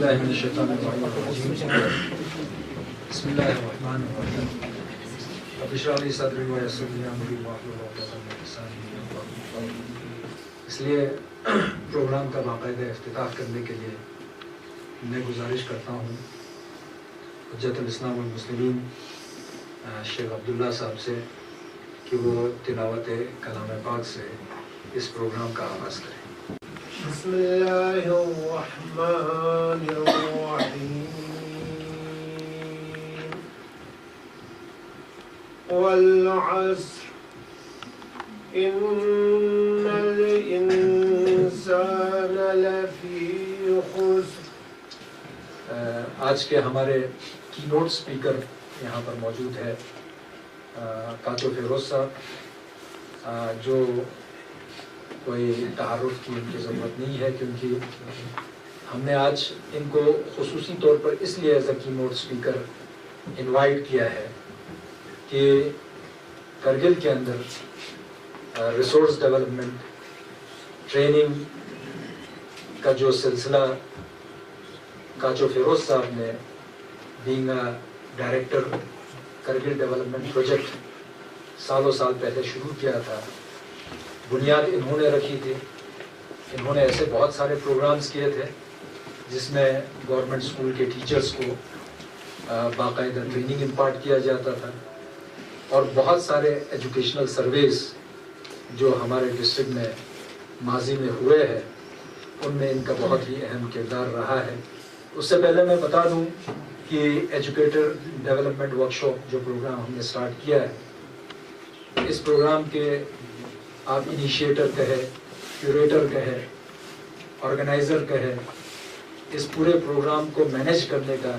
باللہ من الشیطان الرجیم بسم اللہ الرحمن الرحیم رب اشرح لی صدری ویسر لی امری واحلل عقدۃ من لسانی یفقهوا قولی۔ اس لیے پروگرام کا باقاعدہ افتتاح کرنے کے لیے میں گزارش کرتا ہوں حجت الاسلام والمسلمین شیخ عبداللہ صاحب سے کہ وہ تلاوت کلام پاک سے اس پروگرام کا آغاز کریں۔ بسم اللہ الرحمن الرحیم والعصر ان الانسان لفی خسر۔ آج کے ہمارے کی نوٹ اسپیکر یہاں پر موجود ہے کاتو فیروز صاحب، جو کوئی تعارف کی ان کی ضرورت نہیں ہے، کیونکہ ہم نے آج ان کو خصوصی طور پر اس لیے ایز اے کی نوٹ اسپیکر انوائٹ کیا ہے کہ کرگل کے اندر ریسورس ڈیولپمنٹ ٹریننگ کا جو سلسلہ کاتو فیروز صاحب نے being a director Kargil development project سالوں سال پہلے شروع کیا تھا، بنیاد انہوں نے رکھی تھی۔ انہوں نے ایسے بہت سارے پروگرامز کیے تھے جس میں گورنمنٹ اسکول کے ٹیچرز کو باقاعدہ ٹریننگ امپارٹ کیا جاتا تھا، اور بہت سارے ایجوکیشنل سرویز جو ہمارے ڈسٹرکٹ میں ماضی میں ہوئے ہیں ان میں ان کا بہت ہی اہم کردار رہا ہے۔ اس سے پہلے میں بتا دوں کہ ایجوکیٹر ڈیولپمنٹ ورک شاپ جو پروگرام ہم نے سٹارٹ کیا ہے، اس پروگرام کے آپ انیشیٹر کہے، کیوریٹر کہے، آرگنائزر کہے، اس پورے پروگرام کو مینیج کرنے کا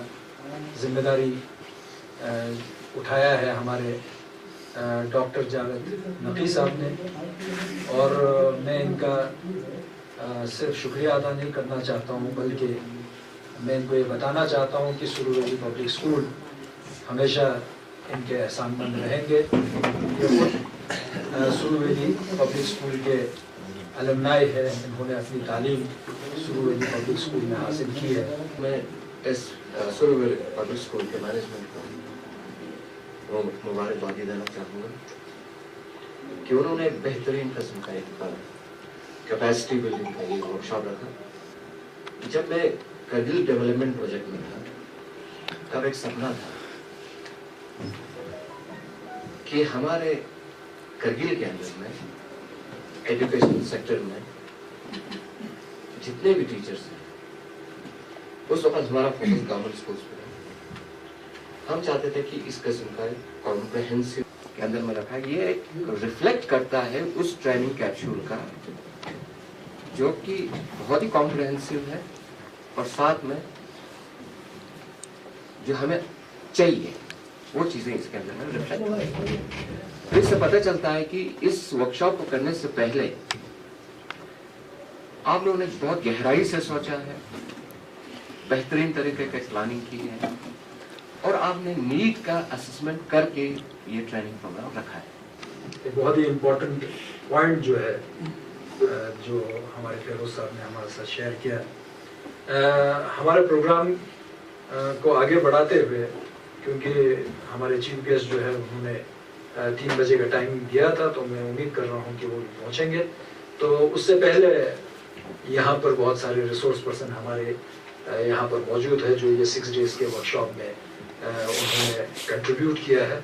ذمہ داری اٹھایا ہے ہمارے ڈاکٹر جاوید نقی صاحب نے، اور میں ان کا صرف شکریہ ادا نہیں کرنا چاہتا ہوں، بلکہ میں ان کو یہ بتانا چاہتا ہوں کہ سرور ویلی پبلک اسکول ہمیشہ ان کے احسان مند رہیں گے۔ یہ خود سرور ویلی پبلک اسکول کے المنائی ہے، انہوں نے اپنی تعلیم سرور ویلی پبلک اسکول میں حاصل کی ہے۔ میں اس سرور ویلی پبلک اسکول کے مینجمنٹ کو مبارکبادی دینا چاہوں گا کہ انہوں نے ایک بہترین قسم کا ایک کیپیسٹی بلڈنگ کا یہ ورک شاپ رکھا۔ جب میں کرگل ڈیولپمنٹ پروجیکٹ میں تھا تب ایک سپنا تھا کہ ہمارے کرگل کے اندر میں ایجوکیشن سیکٹر میں جتنے بھی ٹیچرز ہیں، اس وقت ہمارا فوکس گورنمنٹ اسکولس پہ ہے۔ ہم چاہتے تھے کہ اس قسم کا کمپریہنسو کے اندر میں رکھا، یہ ایک ریفلیکٹ کرتا ہے اس ٹریننگ کیپسول کا جو کہ بہت ہی کمپریہنسو ہے، اور ساتھ میں جو ہمیں چاہیے وہ چیزیں اس کے اندر میں ریفلیکٹ ہوئی۔ اس سے پتہ چلتا ہے کہ اس ورکشاپ کو کرنے سے پہلے آپ لوگوں نے بہت گہرائی سے سوچا ہے، بہترین طریقے کا پلاننگ کی ہے، اور آپ نے نیڈ کا اسسمنٹ کر کے یہ ٹریننگ پروگرام رکھا ہے۔ ایک بہت ہی امپورٹنٹ پوائنٹ جو ہے جو ہمارے فیروز صاحب نے ہمارے ساتھ شیئر کیا، ہمارے پروگرام کو آگے بڑھاتے ہوئے، کیونکہ ہمارے چیف گیسٹ جو ہے انہوں نے 3 بجے کا ٹائم دیا تھا، تو میں امید کر رہا ہوں کہ وہ پہنچیں گے۔ تو اس سے پہلے یہاں پر بہت سارے ریسورس پرسن ہمارے یہاں پر موجود ہے جو یہ 6 ڈیز کے ورک شاپ میں انہوں نے کنٹریبیوٹ کیا ہے۔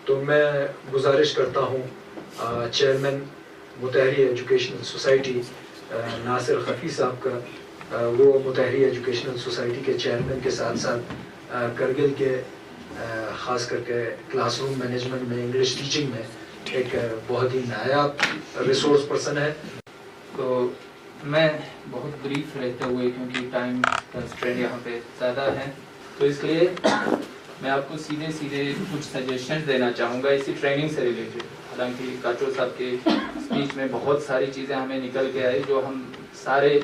تو میں گزارش کرتا ہوں چیئرمین متحری ایجوکیشنل سوسائٹی ناصر خفی صاحب کا، وہ متحری ایجوکیشنل سوسائٹی کے چیئرمین کے ساتھ ساتھ کرگل کے خاص کر کے کلاس روم مینجمنٹ میں، انگلش ٹیچنگ میں ایک بہت ہی نایاب ریسورس پرسن ہے۔ تو میں بہت بریف رہتے ہوئے، کیونکہ ٹائم کنسٹرینٹ یہاں پہ زیادہ ہے، تو اس لیے میں آپ کو سیدھے کچھ سجیشنز دینا چاہوں گا اسی ٹریننگ سے ریلیٹڈ۔ حالانکہ کاچو صاحب کے اسپیچ میں بہت ساری چیزیں ہمیں نکل کے آئی جو ہم سارے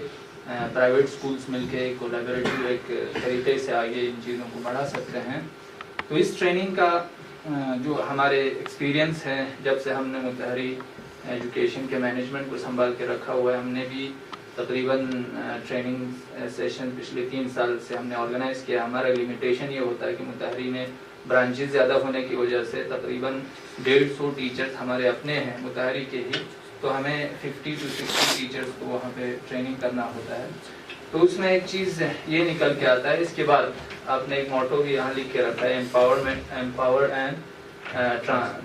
پرائیویٹ اسکولس مل کے کولیبریٹو ایک طریقے سے آگے ان چیزوں کو بڑھا سکتے ہیں۔ تو اس ٹریننگ کا جو ہمارے ایکسپیرینس ہے، جب سے ہم نے متحری ایجوکیشن کے مینجمنٹ کو سنبھال کے رکھا ہوا ہے، ہم نے بھی تقریباً ٹریننگ سیشن پچھلے 3 سال سے ہم نے آرگنائز کیا. ہمارا لمیٹیشن یہ ہوتا ہے کہ متحری میں برانچز زیادہ ہونے کی وجہ سے تقریباً 150 ٹیچرز ہمارے اپنے ہیں متحری کے ہی, تو ہمیں 50 to 60 ٹیچرز کو وہاں پہ ٹریننگ کرنا ہوتا ہے. تو اس میں ایک چیز یہ نکل کے آتا ہے. اس کے بعد آپ نے ایک موٹو بھی یہاں لکھ کے رکھا ہے, empower and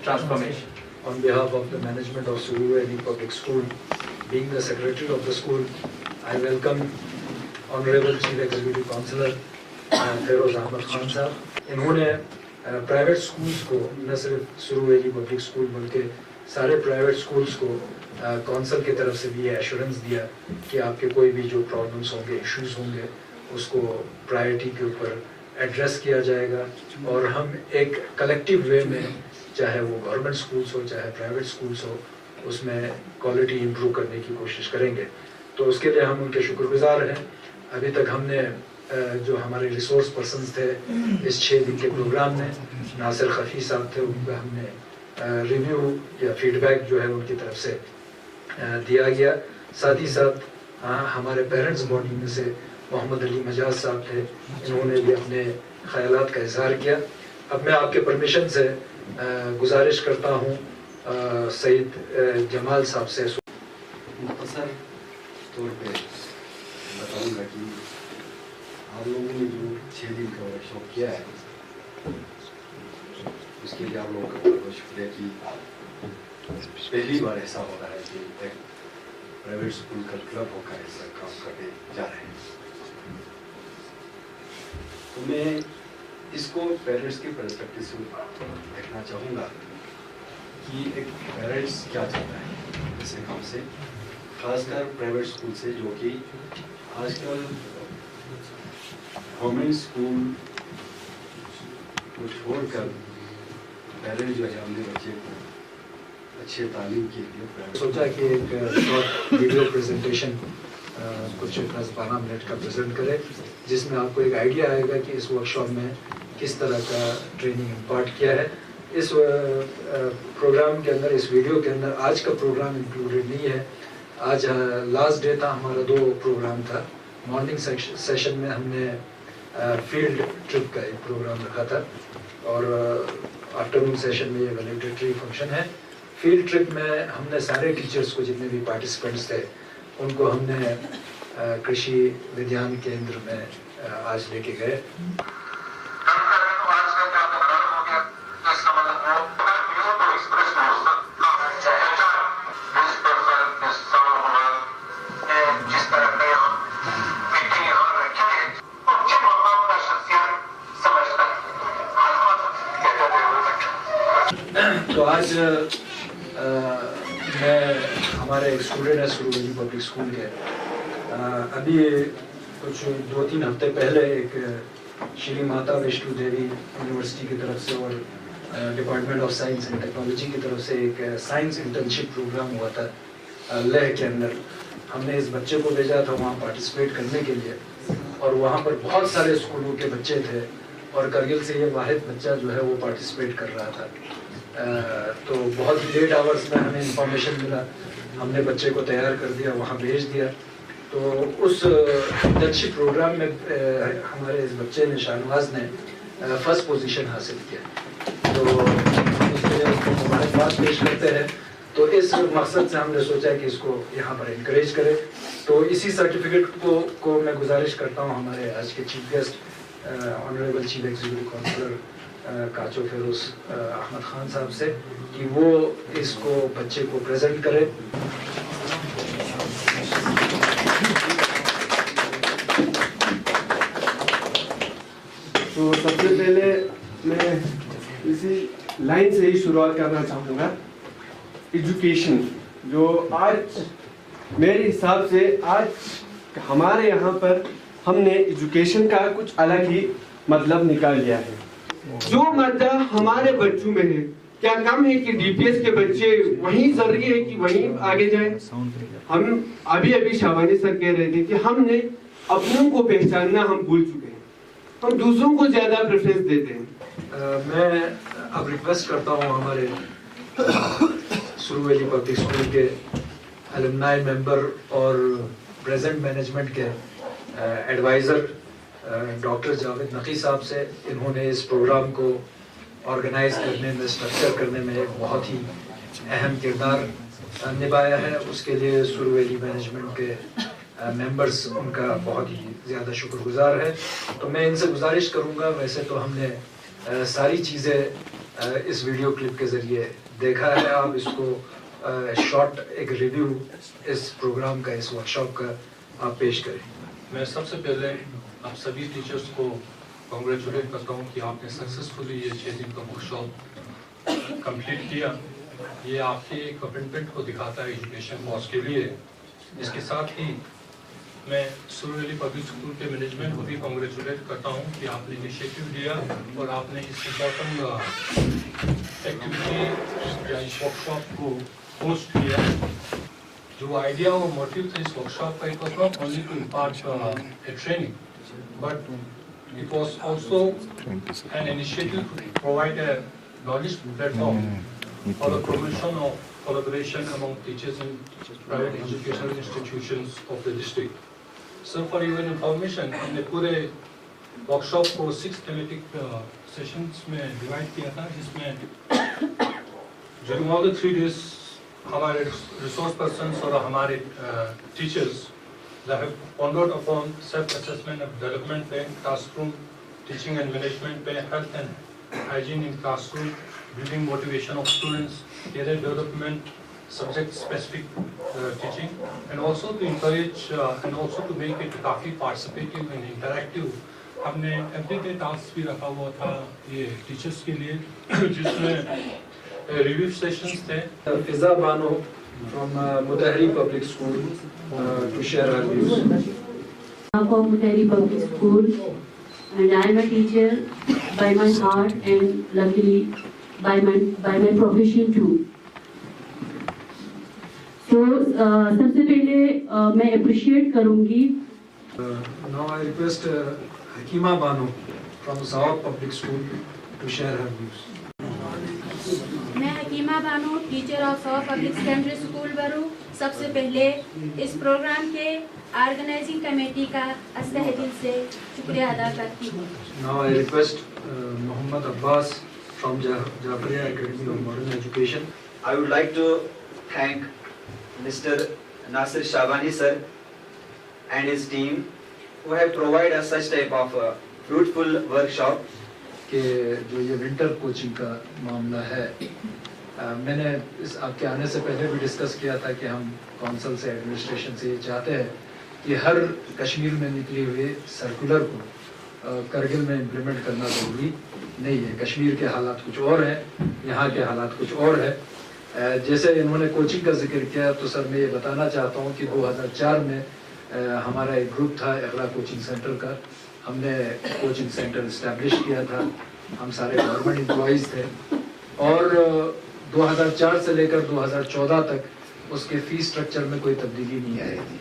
transformation. On behalf of the management of Surur Ali Public School, being the secretary of the school, I welcome Honorable Chief Executive Councillor Feroz Ahmad Khan صاحب. انہوں نے پرائیویٹ سکولز کو, نہ صرف سرور علی پبلک اسکول بلکہ سارے private schools کو council کی طرف سے بھی یہ ایشورنس دیا کہ آپ کے کوئی بھی جو پرابلمس ہوں گے, ایشوز ہوں گے, اس کو پرائرٹی کے اوپر ایڈریس کیا جائے گا, اور ہم ایک کلیکٹیو وے میں, چاہے وہ گورنمنٹ سکولز ہو چاہے پرائیویٹ سکولز ہو, اس میں کوالٹی امپروو کرنے کی کوشش کریں گے. تو اس کے لیے ہم ان کے شکر گزار ہیں. ابھی تک ہم نے جو ہمارے ریسورس پرسنز تھے اس 6 دن کے پروگرام میں, ناصر خفی صاحب تھے, ان کا ہم نے ریویو یا فیڈ بیک جو ہے ان کی طرف سے دیا گیا. ساتھ ہی ساتھ ہمارے پیرنٹس باڈی میں سے محمد علی مجاز صاحب تھے, انہوں نے بھی اپنے خیالات کا اظہار کیا. اب میں آپ کے پرمیشن سے گزارش کرتا ہوں سعید جمال صاحب سے. مختصر طور پہ بتاؤں گا کہ آپ لوگوں نے جو 6 دن کا ورک شاپ کیا ہے اس کے لیے آپ لوگوں کا بہت بہت شکریہ. کہ پہلی بار ایسا ہو رہا ہے کہ ایک پرائیویٹ اسکول کا کلب ہو کر ایسا کام کرنے جا رہے ہیں. تو میں اس کو پیرنٹس کے پرسپیکٹو سے دیکھنا چاہوں گا کہ ایک پیرنٹس کیا چاہتا ہے اس کام سے, خاص کر پرائیویٹ اسکول سے, جو کہ آج کل گورنمنٹ اسکول کو چھوڑ کر پیرنٹ جو ہے اپنے بچے کو اچھے تعلیم کے لیے سوچا کہ ایک شارٹ ویڈیو پریزنٹیشن کچھ 10-12 منٹ کا پریزنٹ کرے, جس میں آپ کو ایک آئیڈیا آئے گا کہ اس ورک شاپ میں کس طرح کا ٹریننگ امپارٹ کیا ہے. اس پروگرام کے اندر, اس ویڈیو کے اندر آج کا پروگرام انکلوڈیڈ نہیں ہے. آج لاسٹ ڈے تھا, ہمارا 2 پروگرام تھا. مارننگ سیشن میں ہم نے فیلڈ ٹرپ کا ایک پروگرام رکھا تھا, اور آفٹرنون سیشن میں یہ ویلیڈیٹری فنکشن ہے. فیلڈ ٹرپ میں ہم نے سارے ٹیچرز کو, جتنے بھی پارٹیسپینٹس تھے, ان کو ہم نے کرشی ودیان کیندر میں آج لے کے گئے. تو آج میں ہمارے ایک اسٹوڈنٹ ہے سرور علی پبلک اسکول کے, ابھی کچھ 2-3 ہفتے پہلے ایک شری ماتا ویشنو دیوی یونیورسٹی کی طرف سے اور department of science and technology کی طرف سے ایک سائنس انٹرنشپ پروگرام ہوا تھا لیہ کے اندر. ہم نے اس بچے کو بھیجا تھا وہاں پارٹیسپیٹ کرنے کے لیے, اور وہاں پر بہت سارے اسکولوں کے بچے تھے, اور کرگل سے یہ واحد بچہ جو ہے وہ پارٹیسپیٹ کر رہا تھا. تو بہت ہی لیٹ آورس میں ہمیں انفارمیشن ملا, ہم نے بچے کو تیار کر دیا, وہاں بھیج دیا. تو اس انٹرنشپ پروگرام میں ہمارے اس بچے نے, شاہنواز نے, 1st پوزیشن حاصل کیا. تو اس کے لیے اس کو مبارکباد پیش کرتے ہیں. تو اس مقصد سے ہم نے سوچا کہ اس کو یہاں پر انکریج کرے. تو اسی سرٹیفکیٹ کو میں گزارش کرتا ہوں ہمارے آج کے chief guest honourable chief executive councillor Kacho Feroz Ahmad Khan صاحب سے, کہ وہ اس کو بچے کو پریزنٹ کرے. تو سب سے پہلے میں اسی لائن سے ہی شروعات کرنا چاہوں گا. ایجوکیشن جو آج میرے حساب سے آج ہمارے یہاں پر ہم نے ایجوکیشن کا کچھ الگ ہی مطلب نکال لیا ہے. جو مادہ ہمارے بچوں میں ہے, کیا کم ہے کہ ڈی پی ایس کے بچے وہیں ضروری ہے کہ وہیں آگے جائیں. ہم ابھی شابانی سر کہہ رہے تھے کہ ہم نے اپنوں کو پہچاننا ہم بھول چکے ہیں, ہم دوسروں کو زیادہ پریفرنس دیتے ہیں. میں اب ریکویسٹ کرتا ہوں ہمارے سرور علی پبلک اسکول کے الومنائی ممبر اور प्रेजेंट मैनेजमेंट के एडवाइज़र डॉक्टर जावेद नकी साहब से। इन्होंने इस प्रोग्राम को ऑर्गेनाइज करने में, स्ट्रक्चर करने में एक बहुत ही अहम किरदार निभाया है। उसके लिए सुरु वैली मैनेजमेंट के मेंबर्स उनका बहुत ही ज़्यादा शुक्रगुजार है। तो मैं इनसे गुजारिश करूँगा, वैसे तो हमने सारी चीज़ें इस वीडियो क्लिप के ज़रिए देखा है, आप इसको शॉर्ट एक रिव्यू इस प्रोग्राम का, इस वर्कशॉप का आप पेश करें। मैं सबसे पहले आप सभी टीचर्स को कॉन्ग्रेचुलेट करता हूँ कि आपने सक्सेसफुली ये 6 दिन का वर्कशॉप कंप्लीट किया। ये आपके कमिटमेंट को दिखाता है एजुकेशन कॉज के लिए। इसके साथ ही मैं सुरु वैली पब्लिक स्कूल के मैनेजमेंट को भी कॉन्ग्रेचुलेट करता हूँ कि आपने इनिशिएटिव लिया और आपने इस इम्पोर्टेंट एक्टिविटी या इस वर्कशॉप को होस्ट किया। जो आइडिया और मोटिव था इस वर्कशॉप का, it was not only to impart a training, but it was also an initiative to provide a knowledge platform for the promotion of collaboration among teachers in private educational institutions of the district. So for your information, हमने पूरे workshop को 6 thematic sessions में divide किया था, जिसमें during all the 3 days हमारे resource persons और हमारे teachers They have pondered upon self-assessment of development पे, classroom teaching and management पे, health and hygiene in classroom, building motivation of students, career development, subject-specific teaching, and also to encourage and also to make it काफी participative and interactive. हमने everyday tasks भी रखा हुआ था ये teachers के लिए, जिसमें review sessions थे। फिजा Bano from Mutahari Public School to share her views. I'm from Mutahari Public School and I am a teacher by my heart and luckily by my profession too. So सबसे पहले मैं appreciate करूँगी। Now I request Hakima Bano from Sawab Public School to share her views. मैं हकीमा Bano teacher of सौर public secondary school बरू सबसे पहले इस प्रोग्राम के ऑर्गेनाइजिंग कमेटी का तहे दिल से शुक्रिया अदा करती हूँ। Now I request Muhammad Abbas from Jafariya Academy of Modern Education. I would like to thank Mr. Nasir Shabani sir and his team who have provided us such type of fruitful workshop. कि जो ये winter coaching का मामला है, मैंने इस आपके आने से पहले भी डिस्कस किया था कि हम काउंसिल से, एडमिनिस्ट्रेशन से ये चाहते हैं कि हर कश्मीर में निकली हुई सर्कुलर को करगिल में इम्प्लीमेंट करना ज़रूरी नहीं है। कश्मीर के हालात कुछ और हैं, यहाँ के हालात कुछ और है। जैसे इन्होंने कोचिंग का जिक्र किया, तो सर मैं ये बताना चाहता हूँ कि 2004 में हमारा एक ग्रुप था इक़रा कोचिंग सेंटर का, हमने कोचिंग सेंटर इस्टेब्लिश किया था, हम सारे गवर्नमेंट एम्प्लॉइज़ थे और 2004 से लेकर 2014 तक उसके फीस स्ट्रक्चर में कोई तब्दीली नहीं आई थी।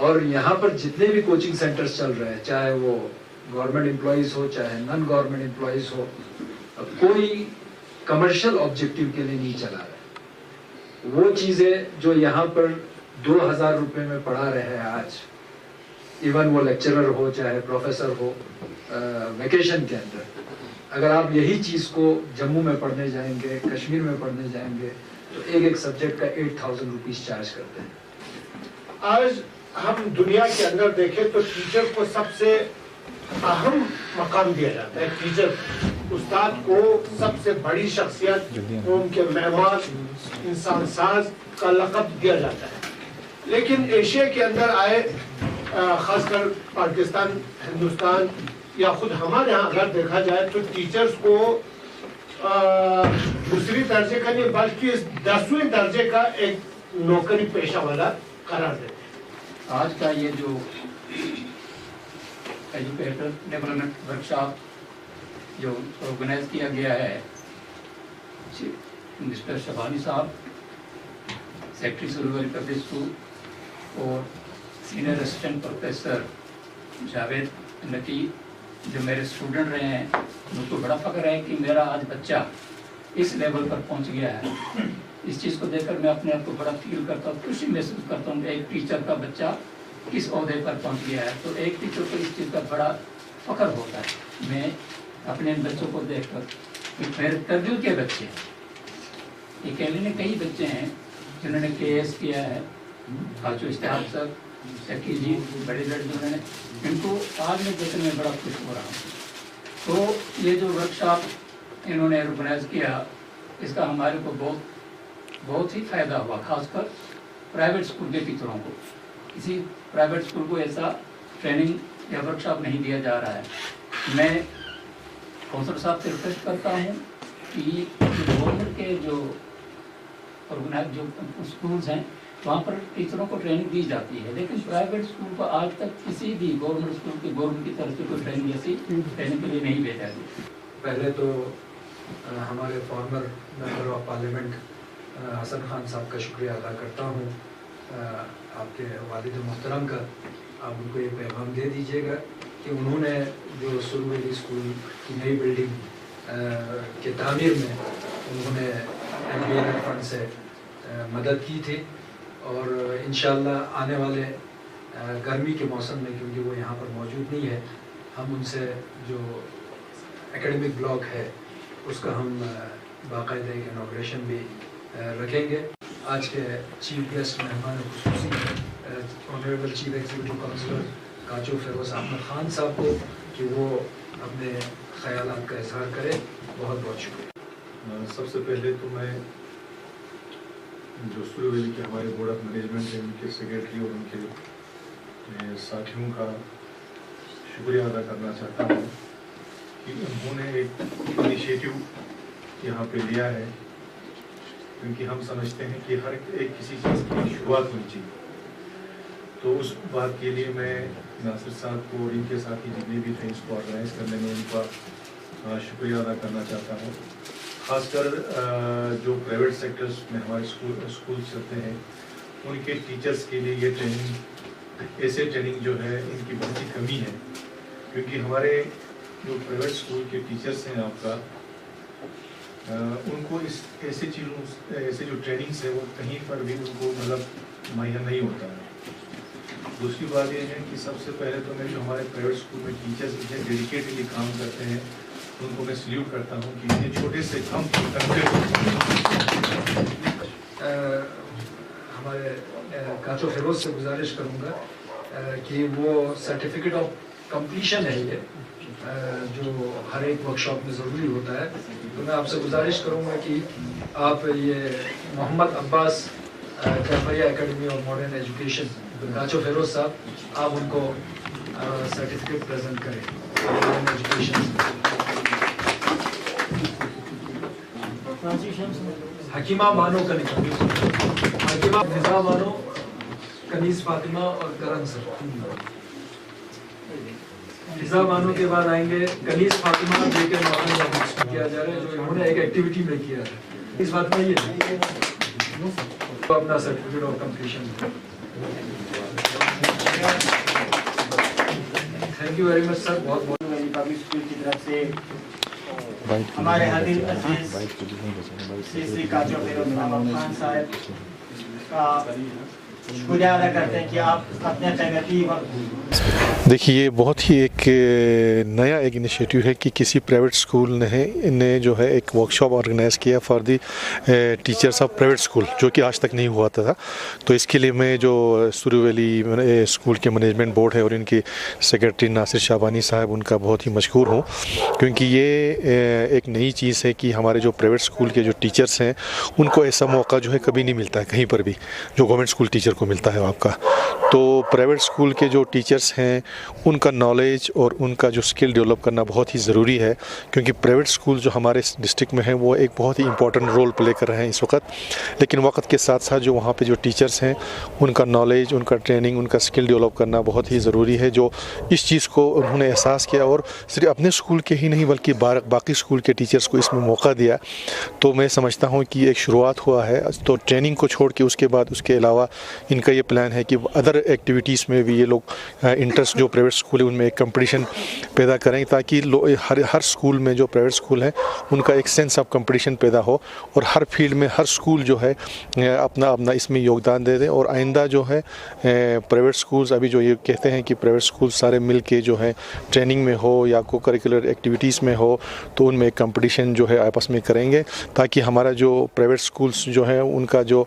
और यहाँ पर जितने भी कोचिंग सेंटर्स चल रहे हैं, चाहे वो गवर्नमेंट एम्प्लॉइज़ हो चाहे नॉन गवर्नमेंट एम्प्लॉइज़ हो, कोई कमर्शियल ऑब्जेक्टिव के लिए नहीं चला रहा। वो चीज़ें जो यहाँ पर 2000 रुपये में पढ़ा रहे हैं आज, इवन वो लेक्चरर हो चाहे प्रोफेसर हो, वैकेशन के अंदर अगर आप यही चीज़ को जम्मू में पढ़ने जाएंगे, कश्मीर में पढ़ने जाएंगे, तो एक सब्जेक्ट का 8000 रुपीज़ चार्ज करते हैं। आज हम दुनिया के अंदर देखें तो टीचर को सबसे अहम मकाम दिया जाता है। टीचर उस्ताद को सबसे बड़ी शख्सियत, उनके मेहमान, इंसान साज का लक़ब दिया जाता है। लेकिन एशिया के अंदर आए, खासकर पाकिस्तान, हिंदुस्तान या खुद हमारे यहाँ अगर देखा जाए तो टीचर्स को दूसरी दर्जे का नहीं बल्कि 10वें दर्जे का एक नौकरी पेशा वाला करार देते हैं। आज का ये जो एजुकेटर डेवलपमेंट वर्कशॉप जो ऑर्गेनाइज किया गया है, मिस्टर शबानी साहब, सेक्रेटरी सुरु वैली पब्लिक स्कूल और सीनियर असिस्टेंट प्रोफेसर जावेद नकी जो मेरे स्टूडेंट रहे हैं, मुझको बड़ा फख्र है कि मेरा आज बच्चा इस लेवल पर पहुंच गया है। इस चीज़ को देखकर मैं अपने आप को बड़ा फील करता हूँ, खुशी महसूस करता हूँ कि एक टीचर का बच्चा किस ओहदे पर पहुँच गया है। तो एक टीचर को इस चीज़ का बड़ा फख्र होता है। मैं अपने इन बच्चों को देखकर, मेरे तरबियत के बच्चे, ये कहने में कई बच्चे हैं जिन्होंने KS किया है, काचू इश्तिहार सर, शकील जी, बड़े लड़के जिन्होंने, इनको आज मैं देखने में बड़ा खुश हो रहा हूँ। तो ये जो वर्कशॉप इन्होंने ऑर्गेनाइज किया, इसका हमारे को बहुत ही फ़ायदा हुआ, खासकर प्राइवेट स्कूल के टीचरों को। किसी प्राइवेट स्कूल को ऐसा ट्रेनिंग या वर्कशॉप नहीं दिया जा रहा है। मैं काउंसलर साहब से रिक्वेस्ट करता हूँ कि गवर्नमेंट के जो ऑर्गेनाइज जो स्कूल्स हैं वहाँ पर टीचरों को ट्रेनिंग दी जाती है, लेकिन प्राइवेट स्कूल को आज तक किसी भी गवर्नमेंट स्कूल की गवर्नमेंट की तरफ से कोई ट्रेनिंग ऐसी ट्रेनिंग के लिए नहीं भेजा गया। पहले तो हमारे former member of parliament Hasan Khan Sahab का शुक्रिया अदा करता हूँ, आपके वालिद मोहतरम का। आप उनको ये पैगाम दे दीजिएगा कि उन्होंने जो सुरू वैली स्कूल की नई बिल्डिंग के तामीर में उन्होंने MBNR फंड से मदद की थी, और इंशाल्लाह आने वाले गर्मी के मौसम में, क्योंकि वो यहाँ पर मौजूद नहीं है, हम उनसे जो एकेडमिक ब्लॉक है उसका हम बाकायदा एक इनॉग्रेशन भी रखेंगे। आज के चीफ गेस्ट मेहमान खुसूसी honourable chief executive councillor Kacho Feroz Ahmad Khan साहब को कि वो अपने ख्यालात का इजहार करें। बहुत बहुत शुक्रिया। सबसे पहले तो मैं जो सुरू वैली के हमारे बोर्ड ऑफ मैनेजमेंट है, उनके सेक्रेटरी और उनके साथियों का शुक्रिया अदा करना चाहता हूँ कि उन्होंने एक इनिशिएटिव यहाँ पे लिया है, क्योंकि हम समझते हैं कि हर एक किसी चीज़ की शुरुआत होनी चाहिए। तो उस बात के लिए मैं नासिर साहब को और इनके साथी जितने भी थे इसको ऑर्गेनाइज करने में उनका शुक्रिया अदा करना चाहता हूँ। खासकर जो प्राइवेट सेक्टर्स में हमारे स्कूल चलते हैं उनके टीचर्स के लिए ये ट्रेनिंग, ऐसे ट्रेनिंग जो है इनकी बहुत ही कमी है, क्योंकि हमारे जो प्राइवेट स्कूल के टीचर्स हैं आपका, उनको इस ऐसे चीज़ों ऐसे जो ट्रेनिंग्स है वो कहीं पर भी उनको मतलब मुहैया नहीं होता है। दूसरी बात ये है कि सबसे पहले तो मैं जो हमारे प्राइवेट स्कूल में टीचर्स जो डेडिकेटली काम करते हैं उनको मैं सल्यूट करता हूँ कि इतने छोटे से कम हमारे काचो फेरोज से गुजारिश करूँगा कि वो सर्टिफिकेट ऑफ कंप्लीशन है ये जो हर एक वर्कशॉप में ज़रूरी होता है। तो मैं आपसे गुजारिश करूँगा कि आप ये Mohammad Abbas Jafaria academy of modern education Kacho Feroz Sahab, आप उनको सर्टिफिकेट प्रेजेंट करें मॉडर्न एजुकेशन। हकीमा बानो कनीज़, हकीमा फिजा बानो कनीज़ फातिमा और करण सर। फिजा बानो के बाद आएंगे कनीज़ फातिमा, जेके मॉडर्न किया जा रहा है, जो इन्होंने एक एक्टिविटी में किया है। इस बात में ये तो अपना certificate of completion. Thank you very much sir. बहुत बहुत पब्लिक स्कूल की तरफ से हमारे हाजिर अजीज श्री काचो फेरोज अहमद खान साहब का शुक्रिया अदा करते हैं कि आप अपने कीमती वक्त। देखिए ये बहुत ही एक नया एक इनिशिएटिव है कि किसी प्राइवेट स्कूल ने जो है एक वर्कशॉप ऑर्गेनाइज़ किया for the teachers of private school, जो कि आज तक नहीं हुआ था। तो इसके लिए मैं जो सुरू वैली स्कूल के मैनेजमेंट बोर्ड है और इनके सेक्रेटरी नासिर शाबानी साहब, उनका बहुत ही मशकूर हूँ, क्योंकि ये एक नई चीज़ है कि हमारे जो प्राइवेट स्कूल के जो टीचर्स हैं उनको ऐसा मौका जो है कभी नहीं मिलता है कहीं पर भी, जो गवर्नमेंट स्कूल टीचर को मिलता है आपका। तो प्राइवेट स्कूल के जो टीचर्स हैं उनका नॉलेज और उनका जो स्किल डेवलप करना बहुत ही ज़रूरी है, क्योंकि प्राइवेट स्कूल जो हमारे डिस्ट्रिक्ट में हैं वो एक बहुत ही इंपॉर्टेंट रोल प्ले कर रहे हैं इस वक्त। लेकिन वक्त के साथ साथ जो वहाँ पे जो टीचर्स हैं उनका नॉलेज, उनका ट्रेनिंग, उनका स्किल डेवलप करना बहुत ही ज़रूरी है। जो इस चीज़ को उन्होंने एहसास किया और सिर्फ अपने स्कूल के ही नहीं बल्कि बाकी स्कूल के टीचर्स को इसमें मौका दिया, तो मैं समझता हूँ कि एक शुरुआत हुआ है। तो ट्रेनिंग को छोड़ के उसके बाद उसके अलावा इनका ये प्लान है कि अदर एक्टिविटीज़ में भी ये लोग इंटरेस्ट जो प्राइवेट स्कूल है उनमें एक कंपटीशन पैदा करें, ताकि हर स्कूल में जो प्राइवेट स्कूल है उनका एक सेंस ऑफ कंपटीशन पैदा हो और हर फील्ड में हर स्कूल जो है अपना अपना इसमें योगदान दे दें। और आइंदा जो है प्राइवेट स्कूल्स अभी जो ये कहते हैं कि प्राइवेट स्कूल सारे मिल के जो है ट्रेनिंग में हो या को करिकुलर एक्टिविटीज़ में हो, तो उनमें एक कंपटीशन जो है आपस में करेंगे, ताकि हमारा जो प्राइवेट स्कूल्स जो है उनका जो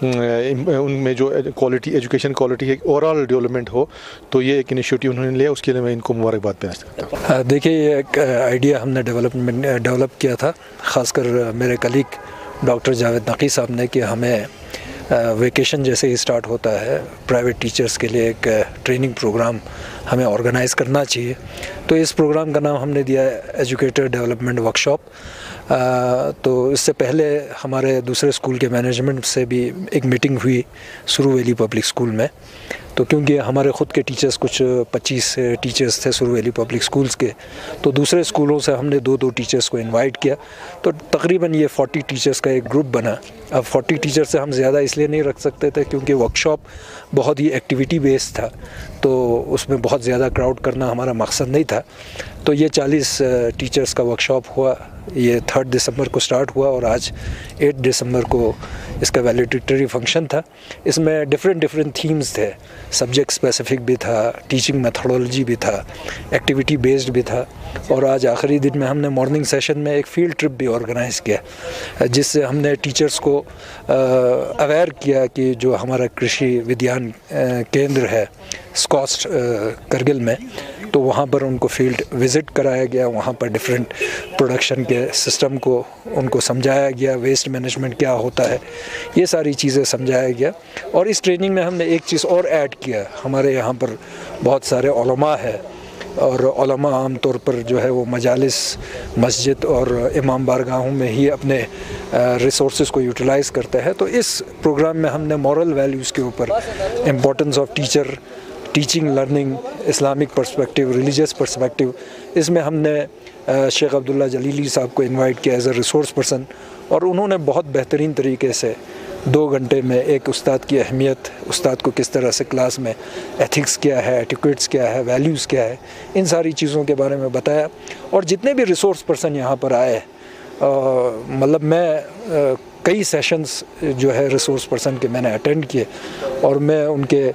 उनमें जो क्वालिटी एजुकेशन क्वालिटी है ओवरऑल डेवलपमेंट हो। तो ये एक इनिशिएटिव उन्होंने लिया, उसके लिए मैं इनको मुबारकबाद देना चाहता हूँ। देखिए, ये एक आइडिया हमने डेवलप किया था, ख़ासकर मेरे कलीग डॉक्टर जावेद नकी साहब ने, कि हमें वेकेशन जैसे ही स्टार्ट होता है प्राइवेट टीचर्स के लिए एक ट्रेनिंग प्रोग्राम हमें ऑर्गेनाइज़ करना चाहिए। तो इस प्रोग्राम का नाम हमने दिया है एजुकेटर डेवलपमेंट वर्कशॉप। तो इससे पहले हमारे दूसरे स्कूल के मैनेजमेंट से भी एक मीटिंग हुई सुरू वैली पब्लिक स्कूल में। तो क्योंकि हमारे ख़ुद के टीचर्स कुछ 25 टीचर्स थे सुरू वैली पब्लिक स्कूल्स के, तो दूसरे स्कूलों से हमने 2-2 टीचर्स को इनवाइट किया। तो तकरीबन ये 40 टीचर्स का एक ग्रुप बना। अब 40 टीचर्स से हम ज़्यादा इसलिए नहीं रख सकते थे क्योंकि वर्कशॉप बहुत ही एक्टिविटी बेस्ड था, तो उसमें बहुत ज़्यादा क्राउड करना हमारा मकसद नहीं था। तो ये 40 टीचर्स का वर्कशॉप हुआ। ये 3 दिसंबर को स्टार्ट हुआ और आज 8 दिसंबर को इसका वैलिडिटरी फंक्शन था। इसमें डिफरेंट थीम्स थे, सब्जेक्ट स्पेसिफिक भी था, टीचिंग मेथोडोलॉजी भी था, एक्टिविटी बेस्ड भी था। और आज आखिरी दिन में हमने मॉर्निंग सेशन में एक फील्ड ट्रिप भी ऑर्गेनाइज़ किया, जिससे हमने टीचर्स को अवेयर किया कि जो हमारा कृषि विज्ञान केंद्र है स्कॉस्ट करगिल में, तो वहाँ पर उनको फील्ड विज़िट कराया गया। वहाँ पर डिफरेंट प्रोडक्शन के सिस्टम को उनको समझाया गया, वेस्ट मैनेजमेंट क्या होता है, ये सारी चीज़ें समझाया गया। और इस ट्रेनिंग में हमने एक चीज़ और ऐड किया, हमारे यहाँ पर बहुत सारे उलमा है और उलमा आम तौर पर जो है वो मजालिस, मस्जिद और इमाम बारगाहों में ही अपने रिसोर्सेज को यूटिलाइज़ करते हैं। तो इस प्रोग्राम में हमने मॉरल वैल्यूज़ के ऊपर, importance of teacher, teaching, learning, Islamic perspective, religious perspective, इसमें हमने शेख अब्दुल्ला जलीली साहब को इनवाइट किया एज अ रिसोर्स पर्सन। और उन्होंने बहुत बेहतरीन तरीके से 2 घंटे में एक उस्ताद की अहमियत, उस्ताद को किस तरह से क्लास में एथिक्स क्या है, एटिक्वेट्स क्या है, वैल्यूज़ क्या है, इन सारी चीज़ों के बारे में बताया। और जितने भी रिसोर्स पर्सन यहाँ पर आए, मतलब मैं कई सेशंस जो है रिसोर्स पर्सन के मैंने अटेंड किए और मैं उनके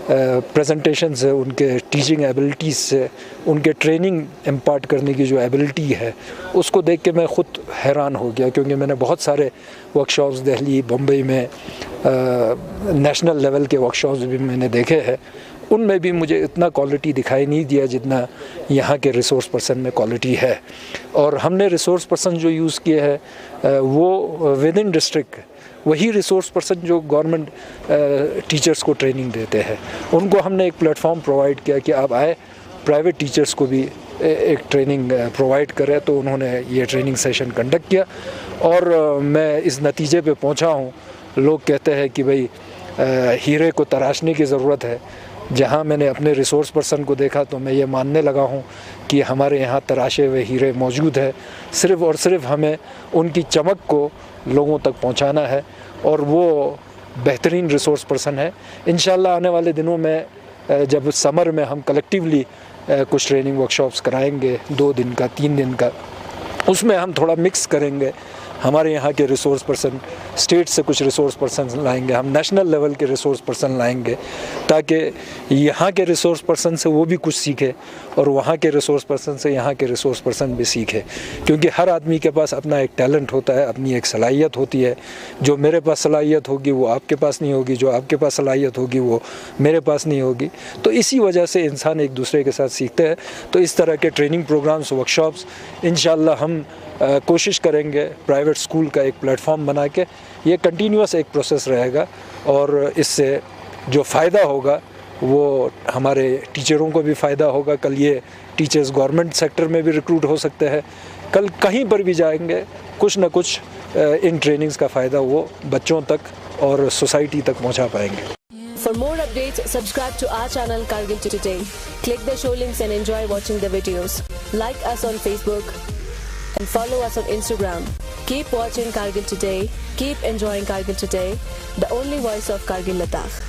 प्रेजेंटेशन से, उनके टीचिंग एबिलिटीज़ से, उनके ट्रेनिंग इम्पार्ट करने की जो एबिलिटी है उसको देख के मैं ख़ुद हैरान हो गया। क्योंकि मैंने बहुत सारे वर्कशॉप्स दिल्ली, बम्बई में नेशनल लेवल के वर्कशॉप्स भी मैंने देखे हैं, उनमें भी मुझे इतना क्वालिटी दिखाई नहीं दिया जितना यहाँ के रिसोर्स पर्सन में क्वालिटी है। और हमने रिसोर्स पर्सन जो यूज़ किए हैं वो विद इन डिस्ट्रिक्ट वही रिसोर्स पर्सन जो गवर्नमेंट टीचर्स को ट्रेनिंग देते हैं, उनको हमने एक प्लेटफॉर्म प्रोवाइड किया कि आप आए, प्राइवेट टीचर्स को भी एक ट्रेनिंग प्रोवाइड करें। तो उन्होंने ये ट्रेनिंग सेशन कंडक्ट किया और मैं इस नतीजे पे पहुंचा हूँ। लोग कहते हैं कि भाई हीरे को तराशने की ज़रूरत है। जहाँ मैंने अपने रिसोर्स पर्सन को देखा तो मैं ये मानने लगा हूँ कि हमारे यहाँ तराशे हुए हीरे मौजूद है। सिर्फ़ और सिर्फ हमें उनकी चमक को लोगों तक पहुँचाना है और वो बेहतरीन रिसोर्स पर्सन है। इंशाल्लाह आने वाले दिनों में जब समर में हम कलेक्टिवली कुछ ट्रेनिंग वर्कशॉप्स कराएंगे, 2 दिन का, 3 दिन का, उसमें हम थोड़ा मिक्स करेंगे। हमारे यहाँ के रिसोर्स पर्सन, स्टेट से कुछ रिसोर्स पर्सन लाएंगे, हम नेशनल लेवल के रिसोर्स पर्सन लाएंगे, ताकि यहाँ के रिसोर्स पर्सन से वो भी कुछ सीखे और वहाँ के रिसोर्स पर्सन से यहाँ के रिसोर्स पर्सन भी सीखे। क्योंकि हर आदमी के पास अपना एक टैलेंट होता है, अपनी एक सलाहियत होती है। जो मेरे पास सलाहियत होगी वो आपके पास नहीं होगी, जो आपके पास सलाहियत होगी वो मेरे पास नहीं होगी। तो इसी वजह से इंसान एक दूसरे के साथ सीखते हैं। तो इस तरह के ट्रेनिंग प्रोग्राम्स, वर्कशॉप्स इंशाल्लाह हम कोशिश करेंगे प्राइवेट स्कूल का एक प्लेटफॉर्म बना के। ये कंटिन्यूस एक प्रोसेस रहेगा और इससे जो फ़ायदा होगा वो हमारे टीचरों को भी फ़ायदा होगा। कल ये टीचर्स गवर्नमेंट सेक्टर में भी रिक्रूट हो सकते हैं, कल कहीं पर भी जाएंगे, कुछ ना कुछ इन ट्रेनिंग्स का फ़ायदा वो बच्चों तक और सोसाइटी तक पहुंचा पाएंगे। For more updates, subscribe to our channel Kargil Today. Click the show links and enjoy watching the videos. Like us on Facebook and follow us on Instagram. Keep watching Kargil Today. Keep enjoying Kargil Today, the only voice of Kargil Ladakh.